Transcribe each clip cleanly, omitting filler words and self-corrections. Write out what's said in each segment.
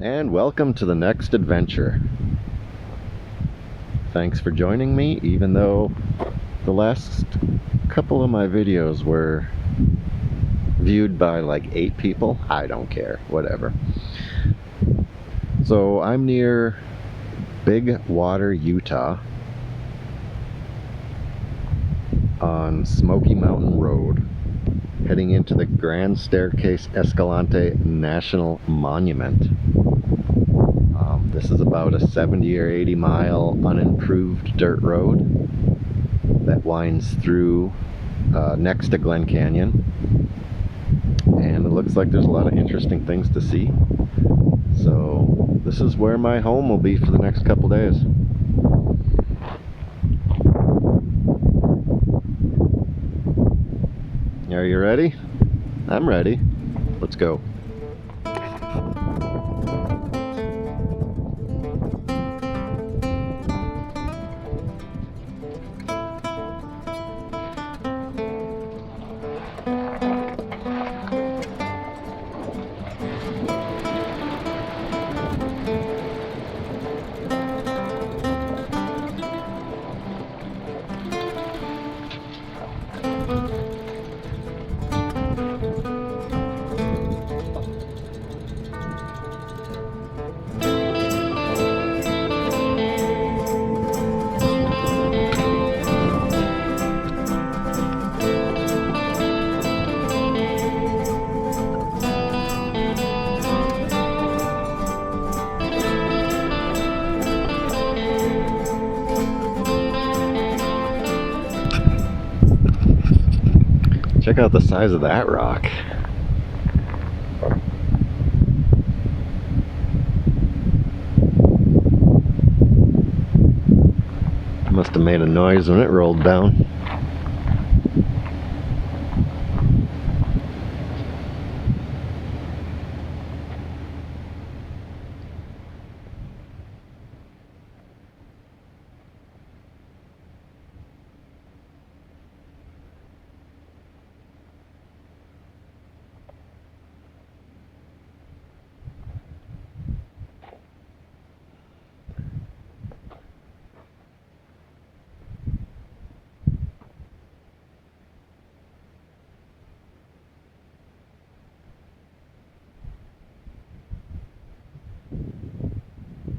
and welcome to the next adventure. Thanks for joining me, even though the last couple of my videos were viewed by like 8 people. I don't care, whatever. So I'm near Big Water, Utah on Smoky Mountain Road, heading into the Grand Staircase-Escalante National Monument. This is about a 70 or 80 mile unimproved dirt road that winds through next to Glen Canyon, and it looks like there's a lot of interesting things to see. So this is where my home will be for the next couple days. Are you ready? I'm ready. Let's go. Check out the size of that rock. Must have made a noise when it rolled down.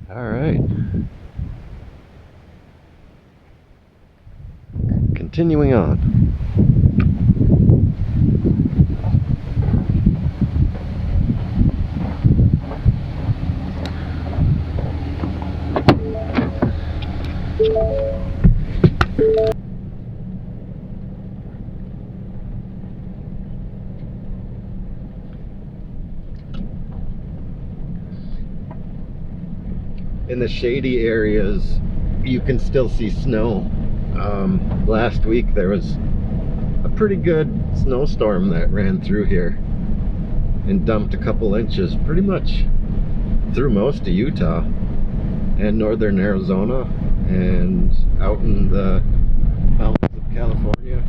All right. Continuing on. In the shady areas, you can still see snow. Last week there was a pretty good snowstorm that ran through here and dumped a couple inches pretty much through most of Utah and northern Arizona and out in the mountains of California.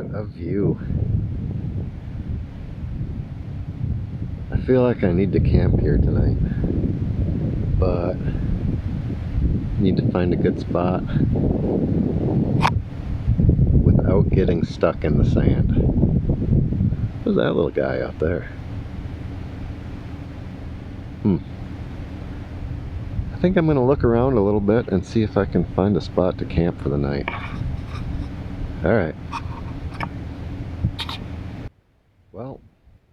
What a view. I feel like I need to camp here tonight, but need to find a good spot without getting stuck in the sand. Who's that little guy out there? I think I'm going to look around a little bit and see if I can find a spot to camp for the night. Alright. Well,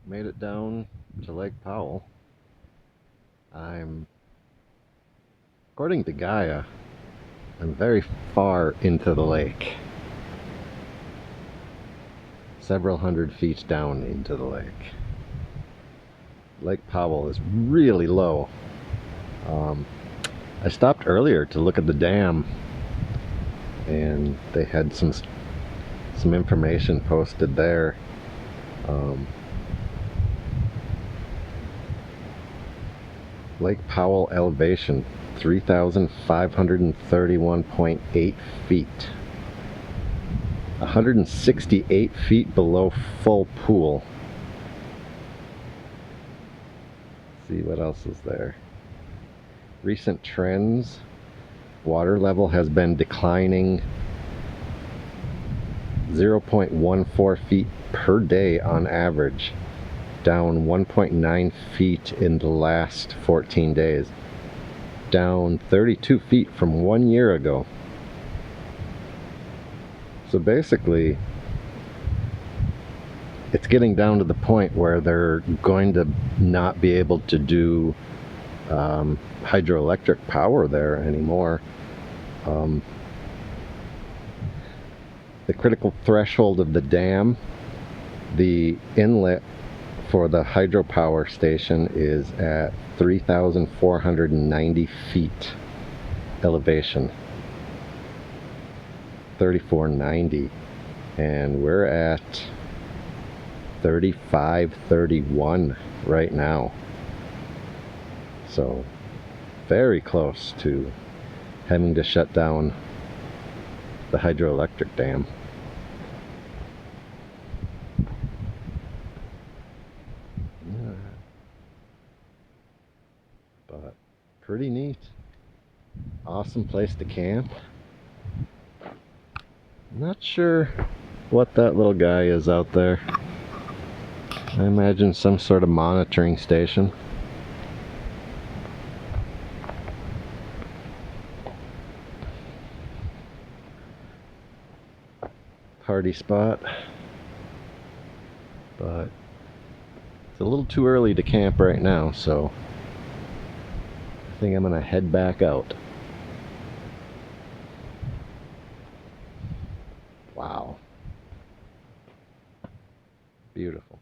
made it down to Lake Powell. According to Gaia, I'm very far into the lake. Several hundred feet down into the lake. Lake Powell is really low. I stopped earlier to look at the dam, and they had some information posted there. Lake Powell elevation 3,531.8 feet. 168 feet below full pool. Let's see what else is there. Recent trends. Water level has been declining 0.14 feet per day on average, down 1.9 feet in the last 14 days, down 32 feet from 1 year ago. So basically, it's getting down to the point where they're going to not be able to do hydroelectric power there anymore. The critical threshold of the dam, the inlet for the hydropower station is at 3,490 feet elevation. 3,490, and we're at 3,531 right now. So very close to having to shut down the hydroelectric dam. But pretty neat. Awesome place to camp. Not sure what that little guy is out there. I imagine some sort of monitoring station. Party spot. But it's a little too early to camp right now, so I think I'm gonna head back out. Wow. Beautiful.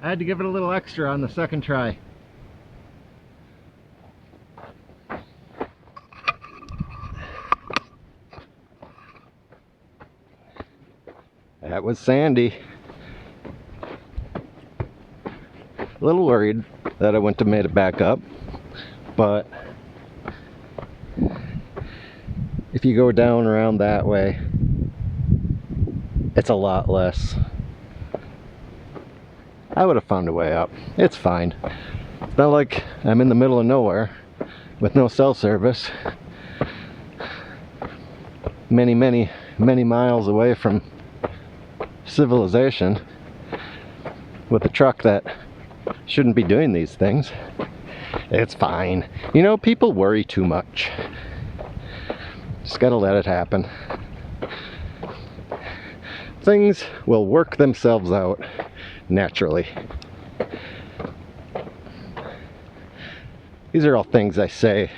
I had to give it a little extra on the second try. That was sandy. A little worried that I wouldn't have made it back up, but if you go down around that way, it's a lot less. I would have found a way up. It's fine. It's not like I'm in the middle of nowhere with no cell service, many miles away from civilization, with a truck that shouldn't be doing these things. It's fine. You know, people worry too much. Just gotta let it happen. Things will work themselves out naturally. These are all things I say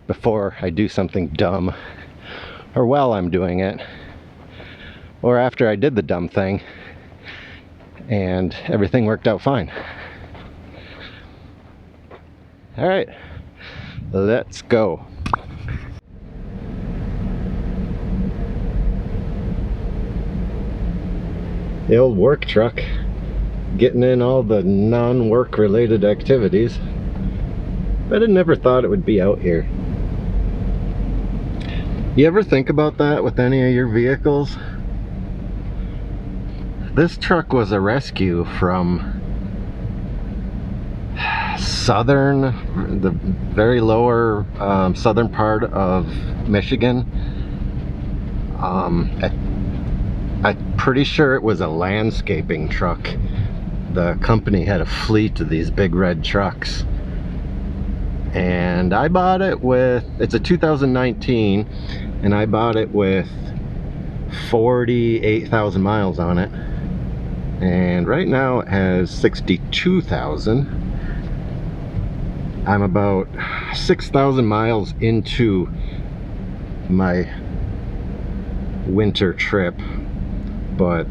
before I do something dumb, or while I'm doing it, or after I did the dumb thing and everything worked out fine. All right, let's go. The old work truck, getting in all the non-work related activities. But I never thought it would be out here. You ever think about that with any of your vehicles? This truck was a rescue from the very lower southern part of Michigan. I'm pretty sure it was a landscaping truck. The company had a fleet of these big red trucks, and I bought it with, it's a 2019, and I bought it with 48,000 miles on it, and right now it has 62,000. I'm about 6,000 miles into my winter trip, but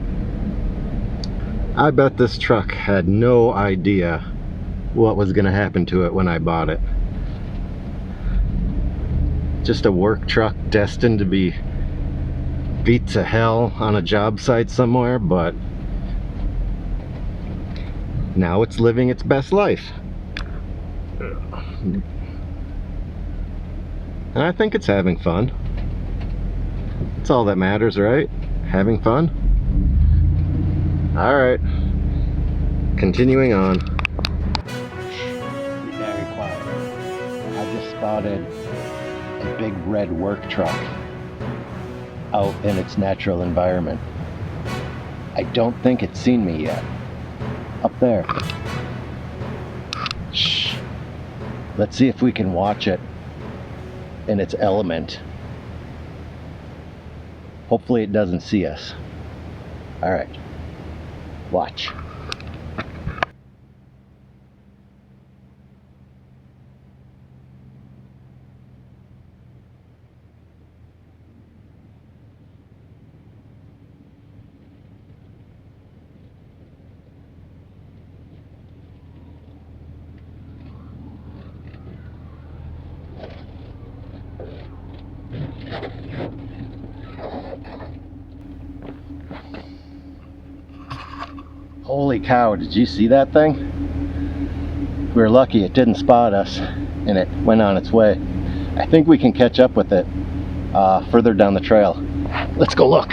I bet this truck had no idea what was going to happen to it when I bought it. Just a work truck destined to be beat to hell on a job site somewhere, but now it's living its best life. And I think it's having fun. That's all that matters, right? Having fun? Alright. Continuing on. Be very quiet. I just spotted a big red work truck out in its natural environment. I don't think it's seen me yet. Up there. Shh. Let's see if we can watch it in its element. Hopefully it doesn't see us. All right, watch. Holy cow, did you see that thing? We were lucky it didn't spot us and it went on its way. I think we can catch up with it further down the trail. Let's go look.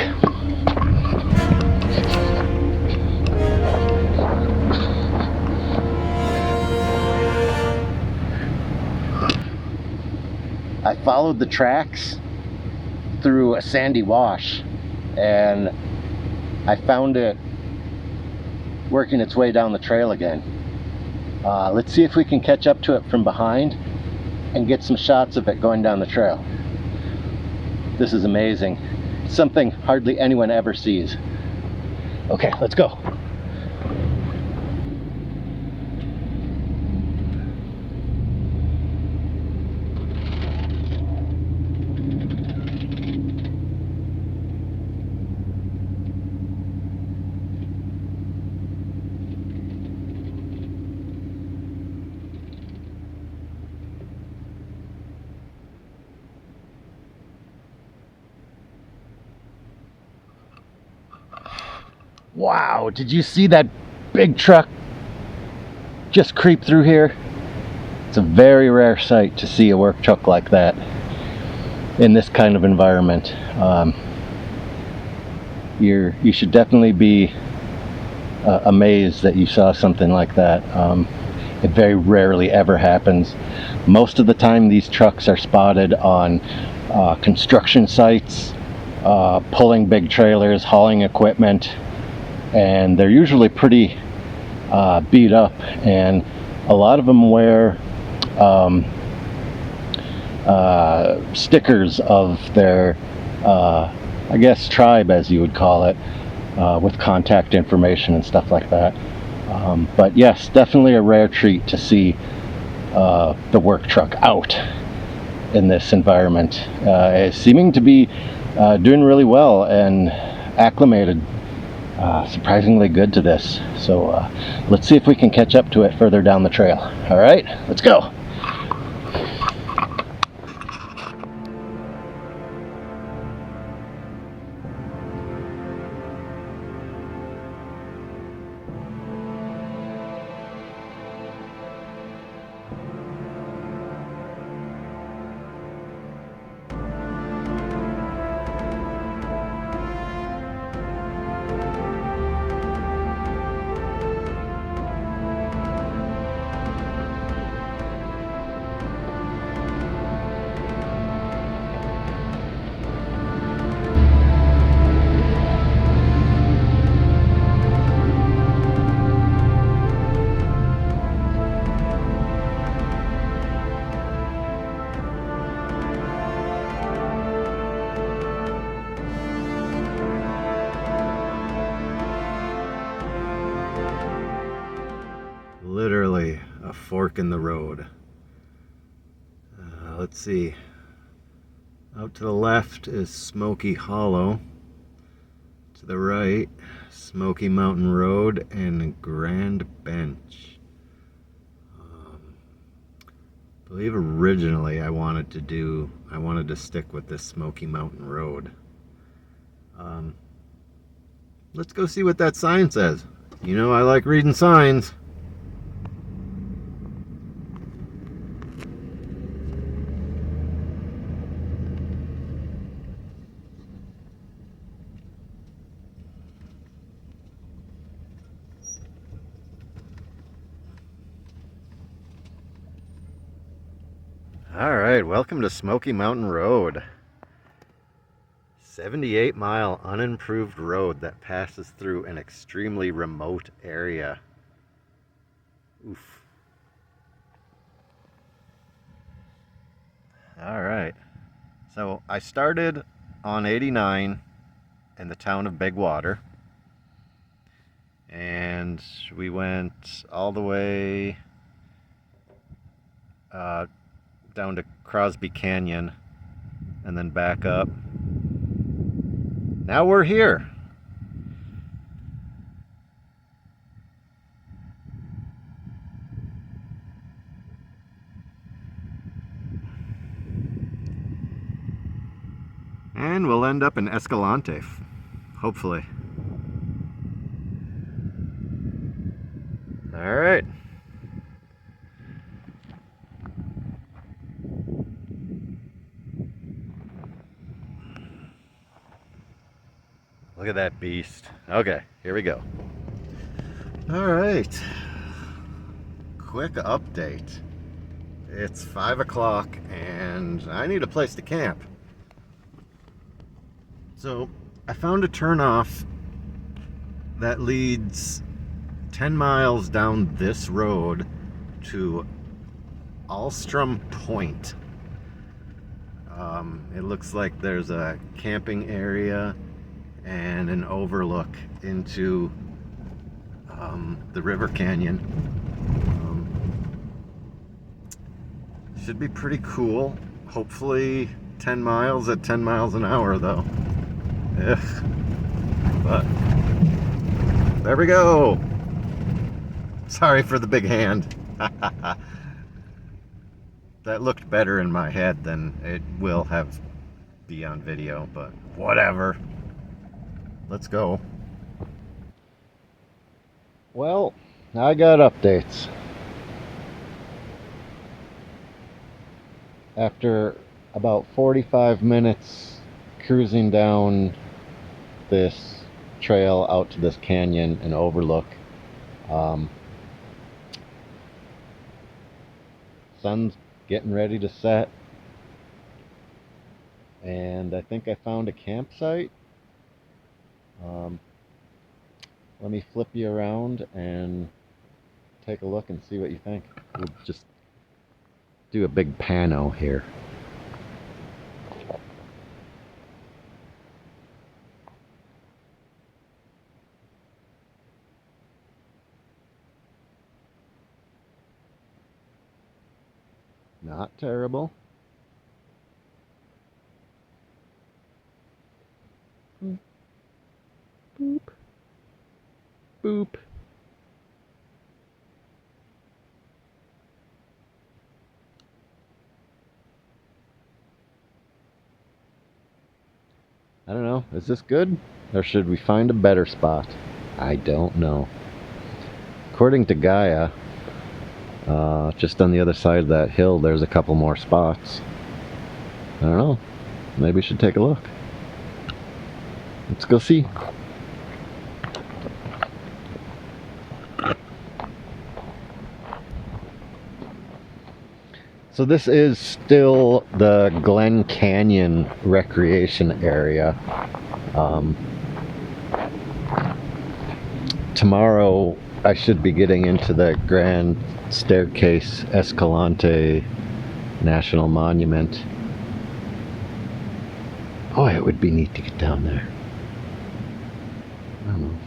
I followed the tracks through a sandy wash and I found it working its way down the trail again. Let's see if we can catch up to it from behind and get some shots of it going down the trail. This is amazing. It's something hardly anyone ever sees. Okay, let's go. Wow, did you see that big truck just creep through here? It's a very rare sight to see a work truck like that in this kind of environment. You should definitely be amazed that you saw something like that. It very rarely ever happens. Most of the time these trucks are spotted on construction sites, pulling big trailers, hauling equipment, and they're usually pretty beat up, and a lot of them wear stickers of their I guess tribe, as you would call it, with contact information and stuff like that. But yes, definitely a rare treat to see the work truck out in this environment, seeming to be doing really well and acclimated surprisingly good to this. So let's see if we can catch up to it further down the trail. All right, let's go. Literally a fork in the road. Let's see. Out to the left is Smoky Hollow. To the right, Smoky Mountain Road and Grand Bench. I believe originally I wanted to stick with this Smoky Mountain Road. Let's go see what that sign says. You know I like reading signs. Alright, welcome to Smoky Mountain Road. 78-mile unimproved road that passes through an extremely remote area. Oof. Alright, so I started on 89 in the town of Big Water, and we went all the way down to Crosby Canyon and then back up. Now we're here. And we'll end up in Escalante, hopefully. All right. Look at that beast. Okay, here we go. All right. Quick update. It's 5 o'clock and I need a place to camp. So I found a turnoff that leads 10 miles down this road to Alstrom Point. It looks like there's a camping area and an overlook into the river canyon. Should be pretty cool. Hopefully 10 miles at 10 miles an hour though. Ugh. But there we go. Sorry for the big hand. That looked better in my head than it will have be on video, but whatever. Let's go. Well, I got updates. After about 45 minutes cruising down this trail out to this canyon and overlook, sun's getting ready to set, and I think I found a campsite. Let me flip you around and take a look and see what you think. We'll just do a big pano here. Not terrible. Boop. Boop. I don't know. Is this good? Or should we find a better spot? I don't know. According to Gaia, just on the other side of that hill, there's a couple more spots. I don't know. Maybe we should take a look. Let's go see. So this is still the Glen Canyon Recreation area. Tomorrow I should be getting into the Grand Staircase-Escalante National Monument. Oh, it would be neat to get down there. I don't know.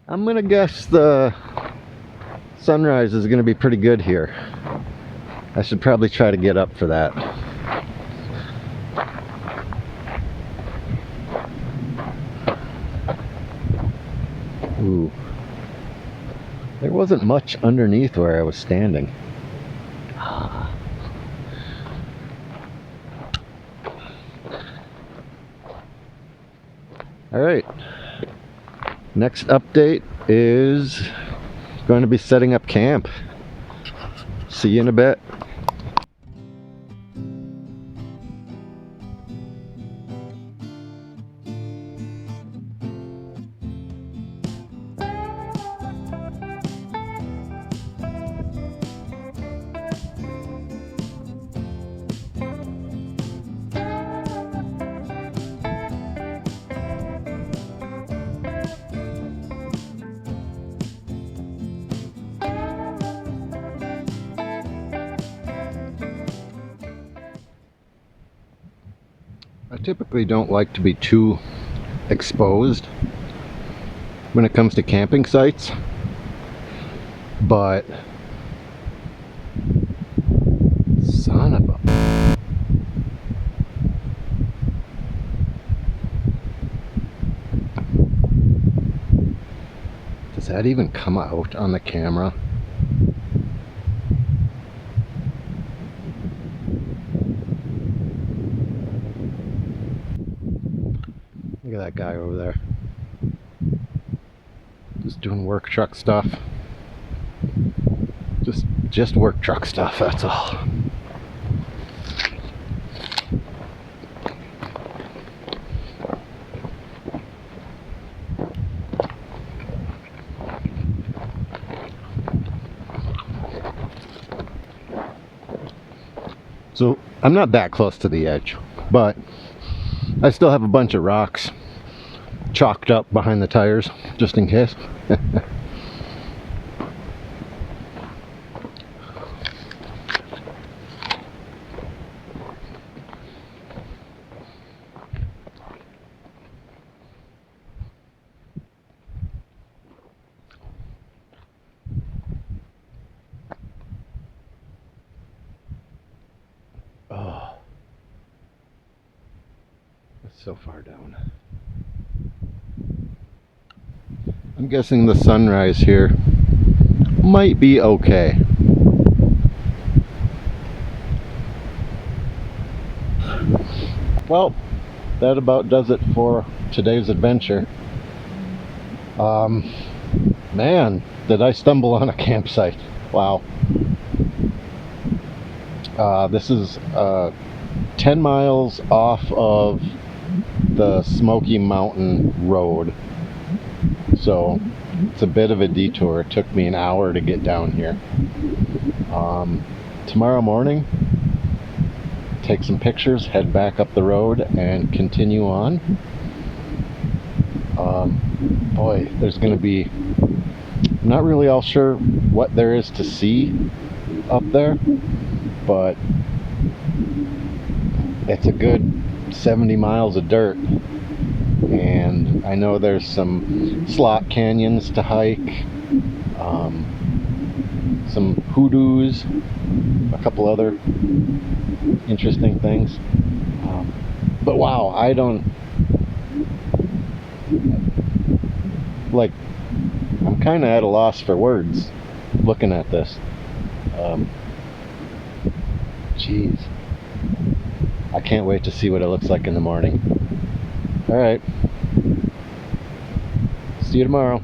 I'm gonna guess the sunrise is gonna be pretty good here. I should probably try to get up for that. Ooh. There wasn't much underneath where I was standing. Alright. Next update is going to be setting up camp. See you in a bit. I typically don't like to be too exposed when it comes to camping sites, but son of a... Does that even come out on the camera? Look at that guy over there. Just doing work truck stuff. Just work truck stuff, that's all. So I'm not that close to the edge, but I still have a bunch of rocks chalked up behind the tires, just in case. Oh, it's so far down. I'm guessing the sunrise here might be okay. Well, that about does it for today's adventure. Man, did I stumble on a campsite. Wow. This is 10 miles off of the Smoky Mountain Road. So it's a bit of a detour. It took me an hour to get down here. Tomorrow morning, take some pictures, head back up the road, and continue on. Boy, there's going to be, I'm not really all sure what there is to see up there, but it's a good 70 miles of dirt, and I know there's some slot canyons to hike, some hoodoos, a couple other interesting things. But wow, I'm kind of at a loss for words looking at this. Jeez. I can't wait to see what it looks like in the morning. Alright. See you tomorrow.